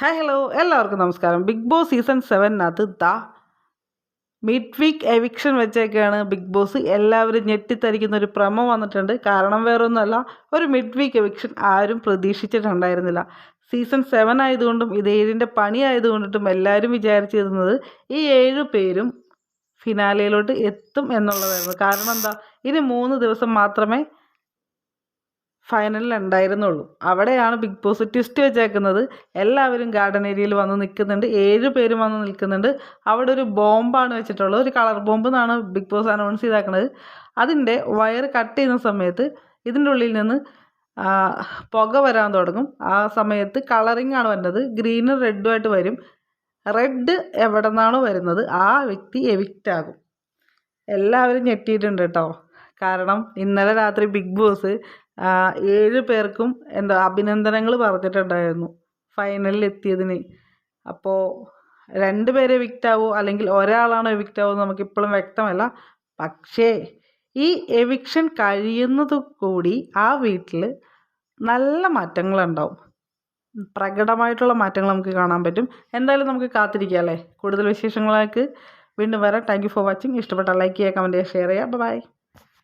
Hi hello എല്ലാവർക്കും നമസ്കാരം. Bigg Boss season 7 mid week eviction വെച്ചേക്കാണ് ബിഗ് ബോസ്. എല്ലാവരും ഞെട്ടിത്തരിക്കുന്ന ഒരു പ്രമോ വന്നിട്ടുണ്ട്. കാരണം വേറൊന്നുമല്ല, ഒരു മിഡ് വീക്ക് എവിക്ഷൻ ആരും പ്രതീക്ഷിച്ചിട്ടുണ്ടായിരുന്നില്ല. സീസൺ 7 ആയതുകൊണ്ടും ഇത് 7ൻ്റെ പണി ആയതുകൊണ്ടിട്ടും എല്ലാവരും വിചാരിച്ചിരുന്നത് ഈ 7 പേരും ഫിനാലയിലോട്ട് എത്തും എന്നുള്ളതായിരുന്നു. കാരണം എന്താ, ഇനി 3 ദിവസം മാത്രമേ ഫൈനലിൽ ഉണ്ടായിരുന്നുള്ളൂ. അവിടെയാണ് ബിഗ് ബോസ് ട്വിസ്റ്റ് വെച്ചേക്കുന്നത്. എല്ലാവരും ഗാർഡൻ ഏരിയയിൽ വന്ന് നിൽക്കുന്നുണ്ട്. 7 പേരും വന്ന് നിൽക്കുന്നുണ്ട്. അവിടെ ഒരു ബോംബാണ് വെച്ചിട്ടുള്ളത്, ഒരു കളർ ബോംബ് എന്നാണ് ബിഗ് ബോസ് അനൗൺസ് ചെയ്തേക്കുന്നത്. അതിൻ്റെ വയർ കട്ട് ചെയ്യുന്ന സമയത്ത് ഇതിൻ്റെ ഉള്ളിൽ നിന്ന് പുക വരാൻ തുടങ്ങും. ആ സമയത്ത് കളറിങ് ആണ് വരുന്നത്. ഗ്രീനും റെഡും ആയിട്ട് വരും. റെഡ് എവിടെ നിന്നാണോ വരുന്നത് ആ വ്യക്തി എവിക്റ്റ് ആകും. എല്ലാവരും ഞെട്ടിയിട്ടുണ്ട് കേട്ടോ. കാരണം ഇന്നലെ രാത്രി ബിഗ് ബോസ് 7 പേർക്കും അഭിനന്ദനങ്ങൾ പറഞ്ഞിട്ടുണ്ടായിരുന്നു ഫൈനലിൽ എത്തിയതിന്. അപ്പോൾ 2 പേര് എവിക്റ്റ് ആവുമോ അല്ലെങ്കിൽ ഒരാളാണോ എവിക്റ്റ് ആവുമോ നമുക്കിപ്പോഴും വ്യക്തമല്ല. പക്ഷേ ഈ എവിക്ഷൻ കഴിയുന്നത് കൂടി ആ വീട്ടിൽ നല്ല മാറ്റങ്ങളുണ്ടാവും. പ്രകടമായിട്ടുള്ള മാറ്റങ്ങൾ നമുക്ക് കാണാൻ പറ്റും. എന്തായാലും നമുക്ക് കാത്തിരിക്കാം അല്ലേ. കൂടുതൽ വിശേഷങ്ങളായിട്ട് വീണ്ടും വരാം. Thank you for watching. ഇഷ്ടപ്പെട്ടാൽ ലൈക്ക് ചെയ്യുക, കമൻറ്റ് ചെയ്യുക, ഷെയർ ചെയ്യുക. ബൈ.